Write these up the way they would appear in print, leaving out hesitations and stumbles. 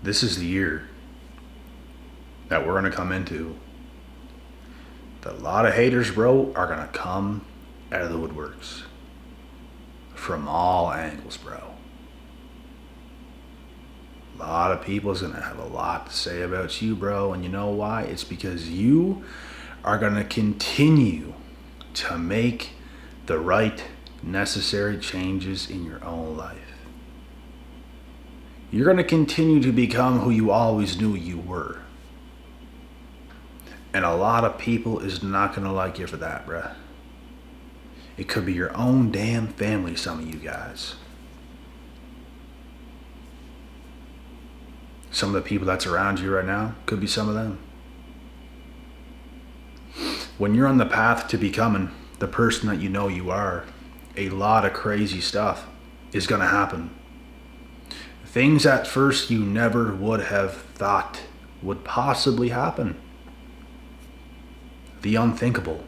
this is the year that we're going to come into. That a lot of haters, bro, are going to come out of the woodworks. From all angles, bro. A lot of people is going to have a lot to say about you, bro. And you know why? It's because you are going to continue to make the right necessary changes in your own life. You're going to continue to become who you always knew you were. And a lot of people is not going to like you for that, bruh. It could be your own damn family, some of you guys. Some of the people that's around you right now could be some of them. When you're on the path to becoming the person that you know you are, a lot of crazy stuff is going to happen. Things at first you never would have thought would possibly happen. The unthinkable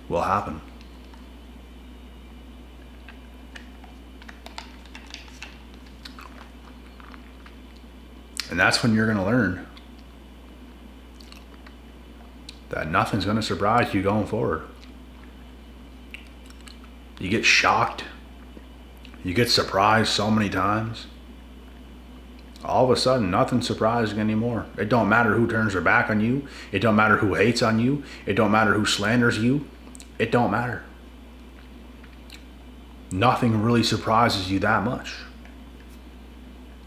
will happen. And that's when you're going to learn that nothing's going to surprise you going forward. You get shocked. You get surprised so many times. All of a sudden, nothing's surprising anymore. It don't matter who turns their back on you. It don't matter who hates on you. It don't matter who slanders you. It don't matter. Nothing really surprises you that much.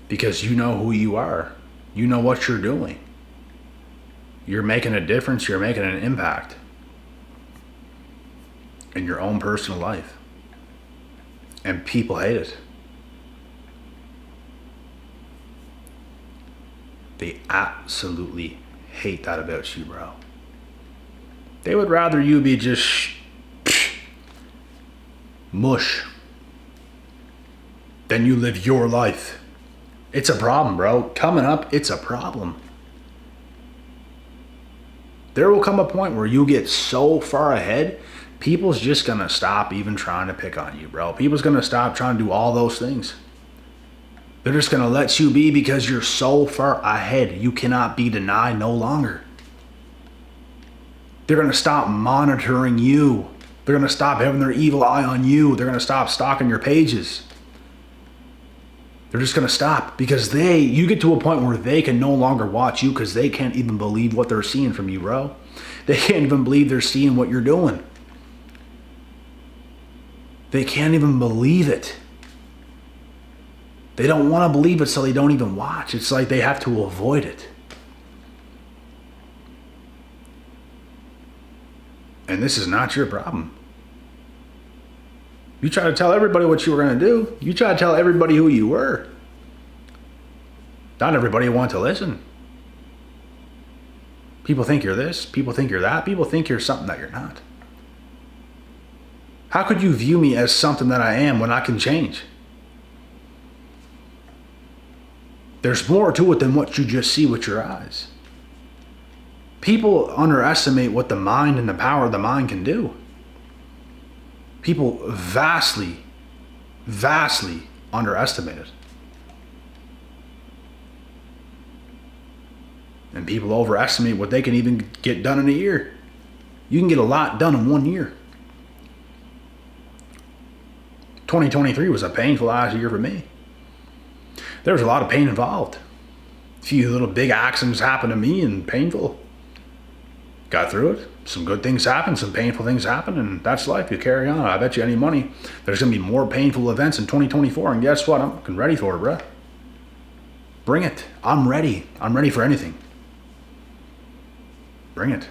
Because you know who you are. You know what you're doing. You're making a difference. You're making an impact in your own personal life. And people hate it. They absolutely hate that about you, bro. They would rather you be just mush than you live your life. It's a problem, bro. Coming up, it's a problem. There will come a point where you get so far ahead, people's just gonna stop even trying to pick on you, bro. People's gonna stop trying to do all those things. They're just gonna let you be because you're so far ahead. You cannot be denied no longer. They're gonna stop monitoring you. They're gonna stop having their evil eye on you. They're gonna stop stalking your pages. They're just gonna stop because you get to a point where they can no longer watch you because they can't even believe what they're seeing from you, bro. They can't even believe they're seeing what you're doing. They can't even believe it. They don't want to believe it, so they don't even watch. It's like they have to avoid it. And this is not your problem. You try to tell everybody what you were going to do. You try to tell everybody who you were. Not everybody wants to listen. People think you're this. People think you're that. People think you're something that you're not. How could you view me as something that I am when I can change? There's more to it than what you just see with your eyes. People underestimate what the mind and the power of the mind can do. People vastly underestimate it. And people overestimate what they can even get done in a year. You can get a lot done in 1 year. 2023 was a painful ass year for me. There was a lot of pain involved. A few little big accidents happened to me and painful. Got through it. Some good things happened, some painful things happened, and that's life. You carry on. I bet you any money there's going to be more painful events in 2024, and guess what? I'm fucking ready for it, bruh. Bring it. I'm ready. I'm ready for anything. Bring it.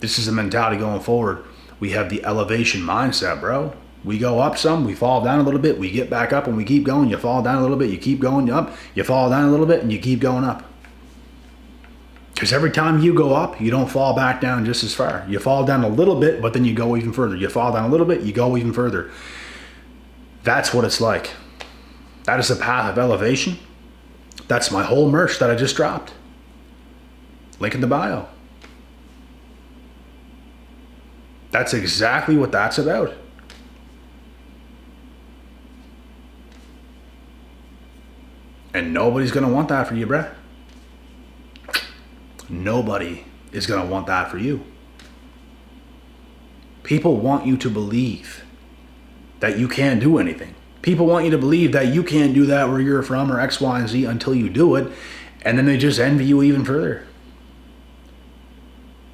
This is the mentality going forward. We have the elevation mindset, bro. We go up some, we fall down a little bit, we get back up and we keep going. You fall down a little bit, you keep going up. You fall down a little bit and you keep going up. Because every time you go up, you don't fall back down just as far. You fall down a little bit, but then you go even further. You fall down a little bit, you go even further. That's what it's like. That is the path of elevation. That's my whole merch that I just dropped. Link in the bio. That's exactly what that's about. nobody's going to want that for you, bruh. Nobody is going to want that for you. People want you to believe that you can't do anything. People want you to believe that you can't do that where you're from or X, Y, and Z until you do it. And then they just envy you even further.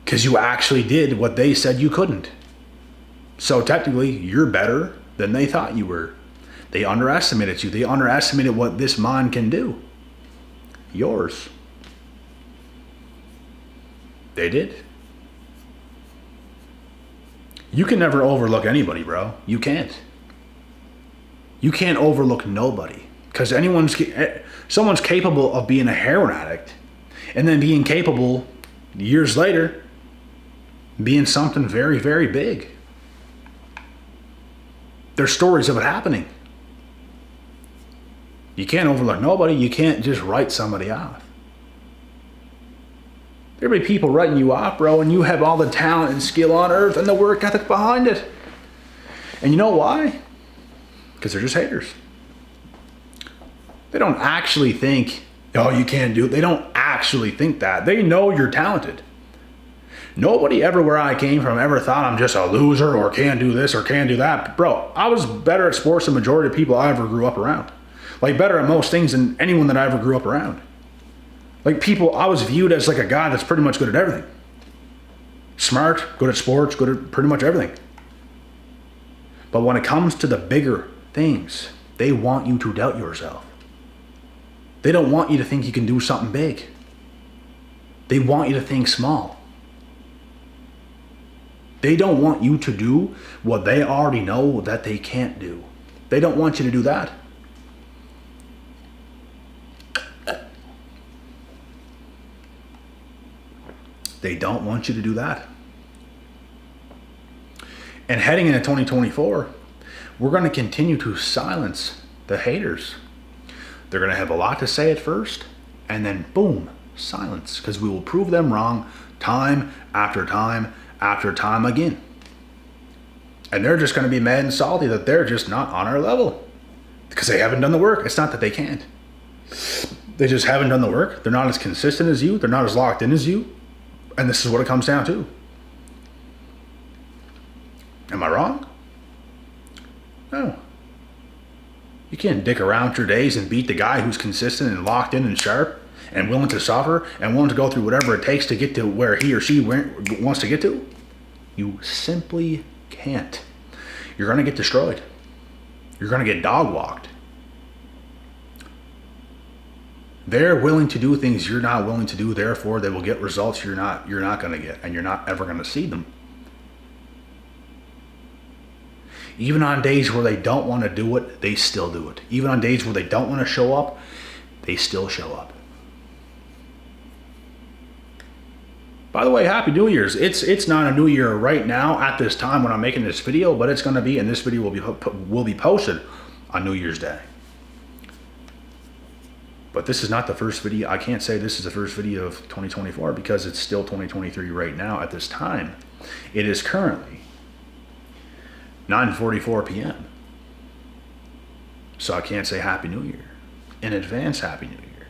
Because you actually did what they said you couldn't. So technically, you're better than they thought you were. They underestimated you. They underestimated what this mind can do. Yours. They did. You can never overlook anybody, bro. You can't. You can't overlook nobody. Because someone's capable of being a heroin addict and then being capable years later being something very, very big. There's stories of it happening. You can't overlook nobody. You can't just write somebody off. There'll be people writing you off, bro, and you have all the talent and skill on earth and the work ethic behind it. And you know why? Because they're just haters. They don't actually think, oh, you can't do it. They don't actually think that. They know you're talented. Nobody ever where I came from ever thought I'm just a loser or can't do this or can't do that. Bro, I was better at sports than the majority of people I ever grew up around. Like better at most things than anyone that I ever grew up around. Like people, I was viewed as like a guy that's pretty much good at everything. Smart, good at sports, good at pretty much everything. But when it comes to the bigger things, they want you to doubt yourself. They don't want you to think you can do something big. They want you to think small. They don't want you to do what they already know that they can't do. They don't want you to do that. They don't want you to do that. And heading into 2024, we're going to continue to silence the haters. They're going to have a lot to say at first, and then boom, silence. Because we will prove them wrong time after time after time again. And they're just going to be mad and salty that they're just not on our level. Because they haven't done the work. It's not that they can't. They just haven't done the work. They're not as consistent as you. They're not as locked in as you. And this is what it comes down to. Am I wrong? No. You can't dick around your days and beat the guy who's consistent and locked in and sharp and willing to suffer and willing to go through whatever it takes to get to where he or she wants to get to. You simply can't. You're going to get destroyed. You're going to get dog walked. They're willing to do things you're not willing to do, therefore they will get results you're not going to get, and you're not ever going to see them. Even on days where they don't want to do it, they still do it. Even on days where they don't want to show up, they still show up. By the way, Happy New Year's. It's not a new year right now at this time when I'm making this video, but it's going to be, and this video will be posted on New Year's Day. But this is not the first video. I can't say this is the first video of 2024 because it's still 2023 right now at this time. It is currently 9:44 p.m. So I can't say Happy New Year. In advance, Happy New Year.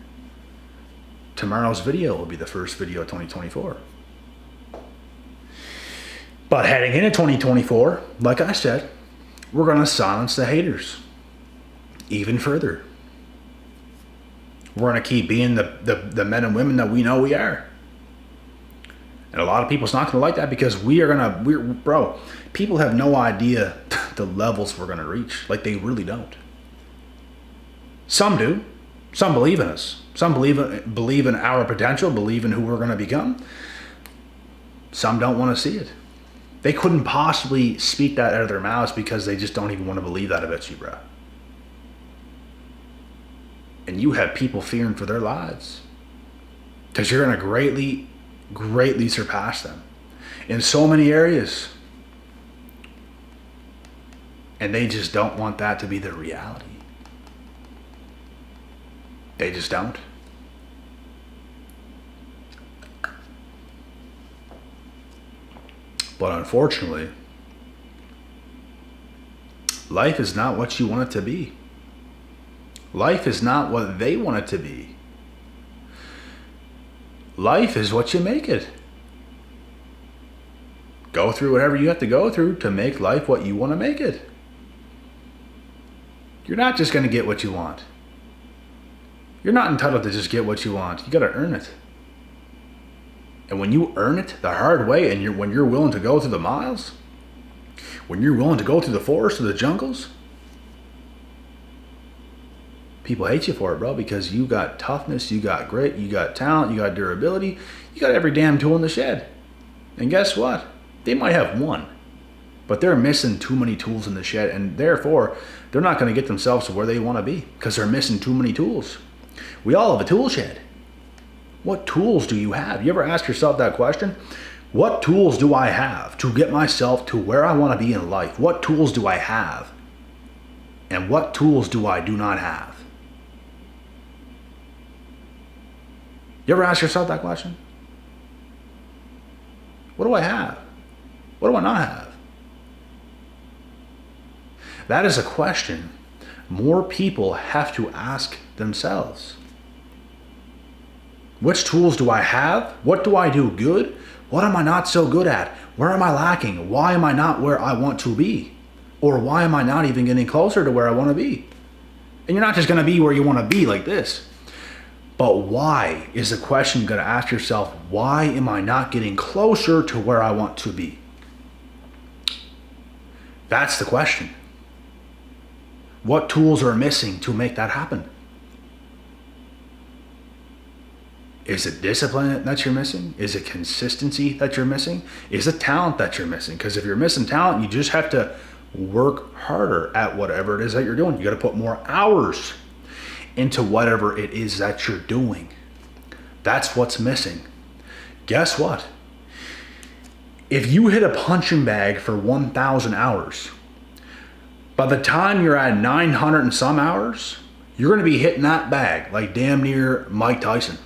Tomorrow's video will be the first video of 2024. But heading into 2024, like I said, we're going to silence the haters even further. We're going to keep being the men and women that we know we are. And a lot of people's not going to like that because bro, people have no idea the levels we're going to reach. Like they really don't. Some do. Some believe in us. Some believe in our potential, believe in who we're going to become. Some don't want to see it. They couldn't possibly speak that out of their mouths because they just don't even want to believe that about you, bro. And you have people fearing for their lives because you're going to greatly, greatly surpass them in so many areas. And they just don't want that to be their reality. They just don't. But unfortunately, life is not what you want it to be. Life is not what they want it to be. Life is what you make it. Go through whatever you have to go through to make life what you want to make it. You're not just going to get what you want. You're not entitled to just get what you want. You got to earn it. And when you earn it the hard way, and when you're willing to go through the miles, when you're willing to go through the forests or the jungles, people hate you for it, bro, because you got toughness, you got grit, you got talent, you got durability, you got every damn tool in the shed. And guess what? They might have one, but they're missing too many tools in the shed, and therefore they're not going to get themselves to where they want to be because they're missing too many tools. We all have a tool shed. What tools do you have? You ever ask yourself that question? What tools do I have to get myself to where I want to be in life? What tools do I have? And what tools do I do not have? You ever ask yourself that question? What do I have? What do I not have? That is a question more people have to ask themselves. Which tools do I have? What do I do good? What am I not so good at? Where am I lacking? Why am I not where I want to be? Or why am I not even getting closer to where I want to be? And you're not just going to be where you want to be like this. But why is the question you're going to ask yourself. Why am I not getting closer to where I want to be? That's the question. What tools are missing to make that happen? Is it discipline that you're missing? Is it consistency that you're missing? Is it talent that you're missing? Because if you're missing talent, you just have to work harder at whatever it is that you're doing. You got to put more hours into whatever it is that you're doing. That's what's missing. Guess what? If you hit a punching bag for 1,000 hours, by the time you're at 900 and some hours, you're going to be hitting that bag like damn near Mike Tyson.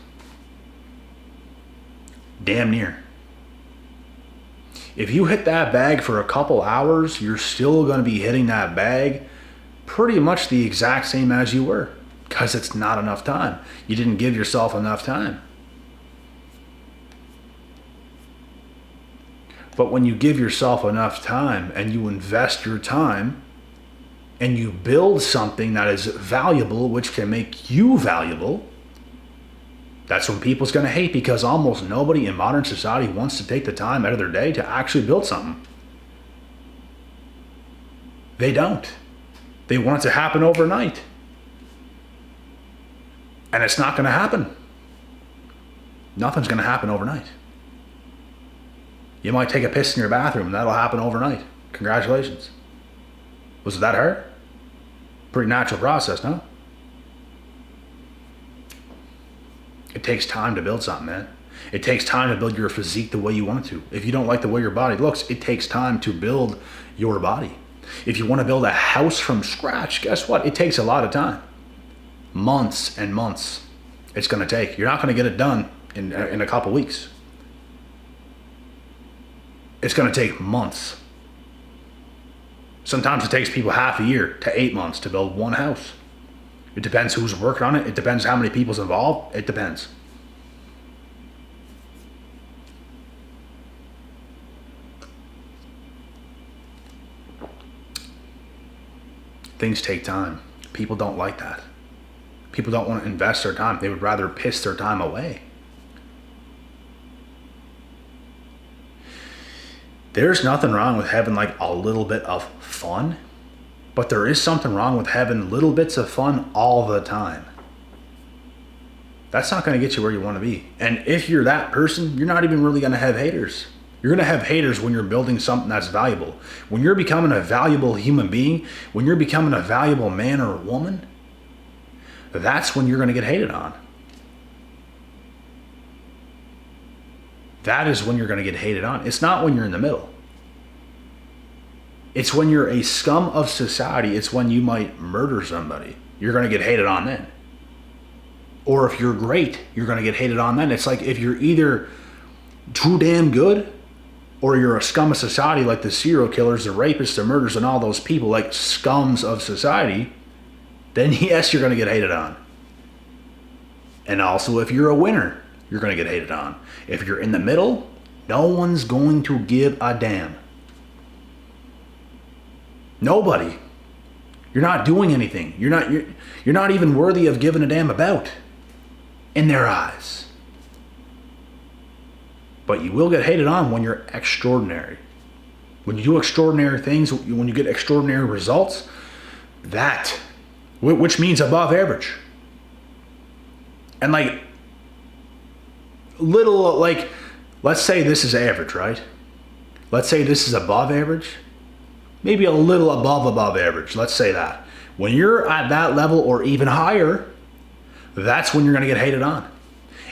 Damn near. If you hit that bag for a couple hours, you're still going to be hitting that bag pretty much the exact same as you were, because it's not enough time. You didn't give yourself enough time. But when you give yourself enough time and you invest your time and you build something that is valuable, which can make you valuable, that's when people's going to hate, because almost nobody in modern society wants to take the time out of their day to actually build something. They don't. They want it to happen overnight. And it's not going to happen. Nothing's going to happen overnight. You might take a piss in your bathroom, and that'll happen overnight. Congratulations. Was it that hard? Pretty natural process, no? It takes time to build something, man. It takes time to build your physique the way you want it to. If you don't like the way your body looks, it takes time to build your body. If you want to build a house from scratch, guess what? It takes a lot of time. Months and months it's going to take. You're not going to get it done in a couple weeks. It's going to take months. Sometimes it takes people half a year to 8 months to build one house. It depends who's working on it. It depends how many people's involved. It depends. Things take time. People don't like that. People don't want to invest their time. They would rather piss their time away. There's nothing wrong with having like a little bit of fun, but there is something wrong with having little bits of fun all the time. That's not going to get you where you want to be. And if you're that person, you're not even really going to have haters. You're going to have haters when you're building something that's valuable. When you're becoming a valuable human being, when you're becoming a valuable man or woman, that's when you're going to get hated on. That is when you're going to get hated on. It's not when you're in the middle. It's when you're a scum of society. It's when you might murder somebody. You're going to get hated on then. Or if you're great, you're going to get hated on then. It's like if you're either too damn good or you're a scum of society, like the serial killers, the rapists, the murderers, and all those people, like scums of society, then yes, you're going to get hated on. And also, if you're a winner, you're going to get hated on. If you're in the middle, no one's going to give a damn. Nobody. You're not doing anything. You're not even worthy of giving a damn about in their eyes. But you will get hated on when you're extraordinary. When you do extraordinary things, when you get extraordinary results, that, which means above average. And let's say this is average, right? Let's say this is above average. Maybe a little above average. Let's say that. When you're at that level or even higher, that's when you're going to get hated on.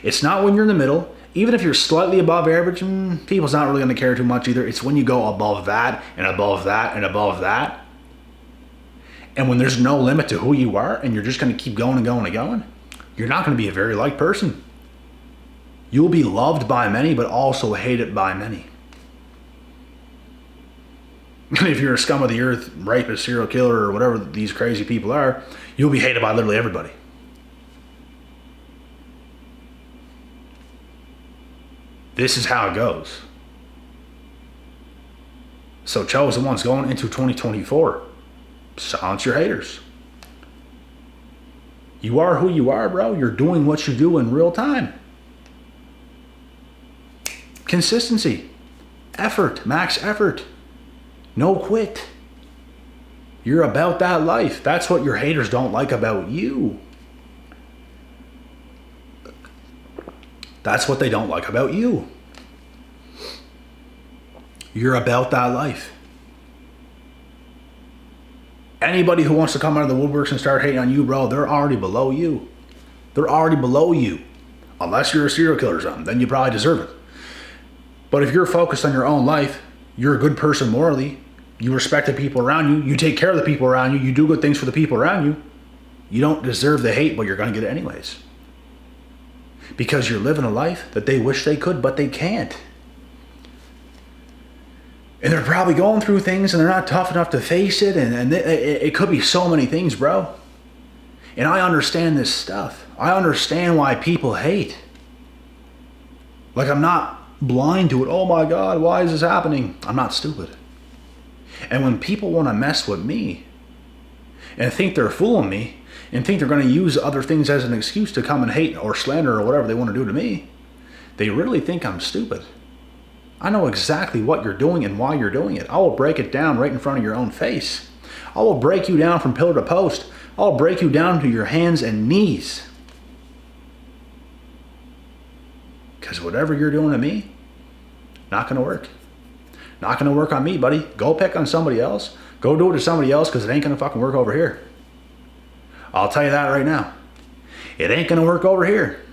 It's not when you're in the middle. Even if you're slightly above average, people's not really going to care too much either. It's when you go above that and above that and above that. And when there's no limit to who you are and you're just going to keep going and going and going, you're not going to be a very liked person. You'll be loved by many, but also hated by many. And if you're a scum of the earth, rapist, serial killer, or whatever these crazy people are, you'll be hated by literally everybody. This is how it goes. So chosen ones going into 2024, silence your haters. You are who you are, bro. You're doing what you do in real time. Consistency, effort, max effort. No quit. You're about that life. That's what your haters don't like about you. That's what they don't like about you. You're about that life. Anybody who wants to come out of the woodworks and start hating on you, bro, they're already below you. They're already below you. Unless you're a serial killer or something, then you probably deserve it. But if you're focused on your own life, you're a good person morally, you respect the people around you, you take care of the people around you, you do good things for the people around you, you don't deserve the hate, but you're going to get it anyways. Because you're living a life that they wish they could, but they can't. And they're probably going through things and they're not tough enough to face it, and it could be so many things, bro. And I understand this stuff. I understand why people hate. Like, I'm not blind to it. Oh my God, why is this happening? I'm not stupid. And when people want to mess with me and think they're fooling me and think they're going to use other things as an excuse to come and hate or slander or whatever they want to do to me, they really think I'm stupid. I know exactly what you're doing and why you're doing it. I will break it down right in front of your own face. I will break you down from pillar to post. I'll break you down to your hands and knees. Because whatever you're doing to me, not going to work. Not going to work on me, buddy. Go pick on somebody else. Go do it to somebody else, because it ain't going to fucking work over here. I'll tell you that right now. It ain't going to work over here.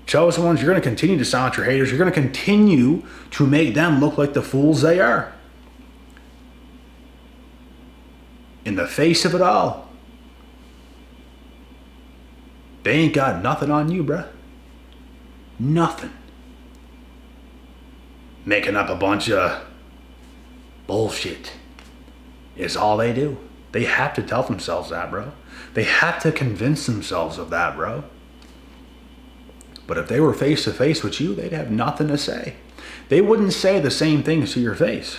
Chosen ones, you're going to continue to silence your haters. You're going to continue to make them look like the fools they are. In the face of it all. They ain't got nothing on you, bruh. Nothing. Making up a bunch of bullshit is all they do. They have to tell themselves that, bro. They have to convince themselves of that, bro. But if they were face to face with you, they'd have nothing to say. They wouldn't say the same things to your face.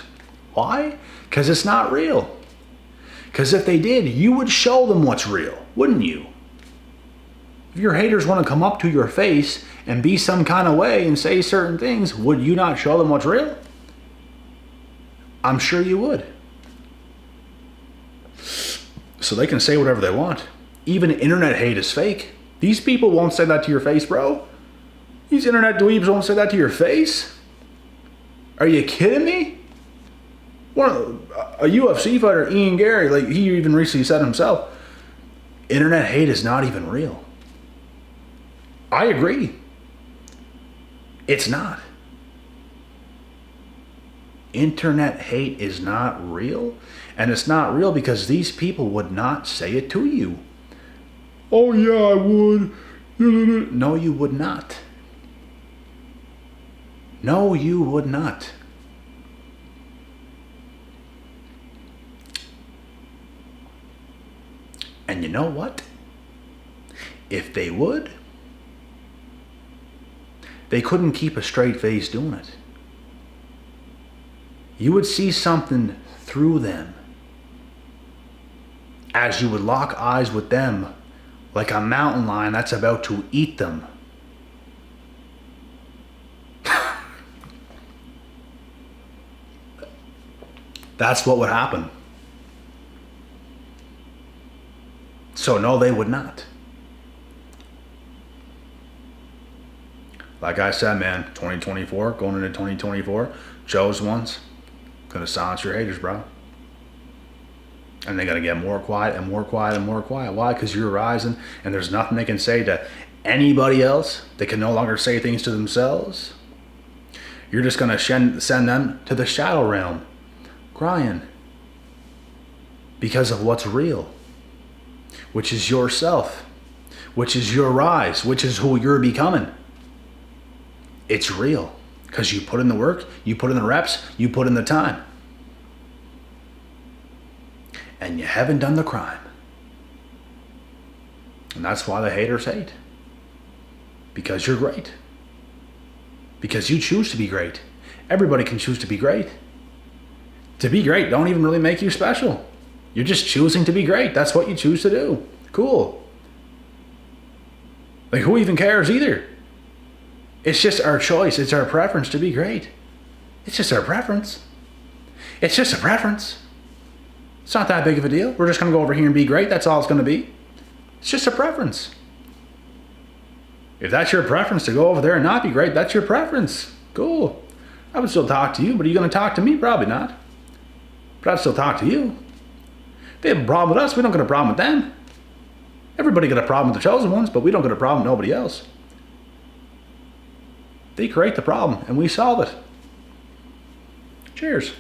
Why? Because it's not real. Because if they did, you would show them what's real, wouldn't you? If your haters want to come up to your face and be some kind of way and say certain things, would you not show them what's real? I'm sure you would. So they can say whatever they want. Even internet hate is fake. These people won't say that to your face, bro. These internet dweebs won't say that to your face. Are you kidding me? A UFC fighter, Ian Gary, like he even recently said himself, internet hate is not even real. I agree. It's not. Internet hate is not real. And it's not real because these people would not say it to you. Oh yeah, I would. No, you would not. No, you would not. know what? If they would, they couldn't keep a straight face doing it. You would see something through them as you would lock eyes with them like a mountain lion that's about to eat them. That's what would happen. So no, they would not. Like I said, man, 2024, going into 2024, chose ones, gonna silence your haters, bro. And they're gonna get more quiet and more quiet and more quiet. Why? Because you're rising and there's nothing they can say to anybody else. They can no longer say things to themselves. You're just gonna send them to the shadow realm, crying. Because of what's real. Which is yourself. Which is your rise. Which is who you're becoming. It's real. Because you put in the work, you put in the reps, you put in the time. And you haven't done the crime. And that's why the haters hate. Because you're great. Because you choose to be great. Everybody can choose to be great. To be great don't even really make you special. You're just choosing to be great. That's what you choose to do. Cool. Like, who even cares either? It's just our choice. It's our preference to be great. It's just our preference. It's just a preference. It's not that big of a deal. We're just going to go over here and be great. That's all it's going to be. It's just a preference. If that's your preference to go over there and not be great, that's your preference. Cool. I would still talk to you, but are you going to talk to me? Probably not. But I'd still talk to you. If they have a problem with us, we don't get a problem with them. Everybody got a problem with the chosen ones, but we don't get a problem with nobody else. They create the problem, and we solve it. Cheers.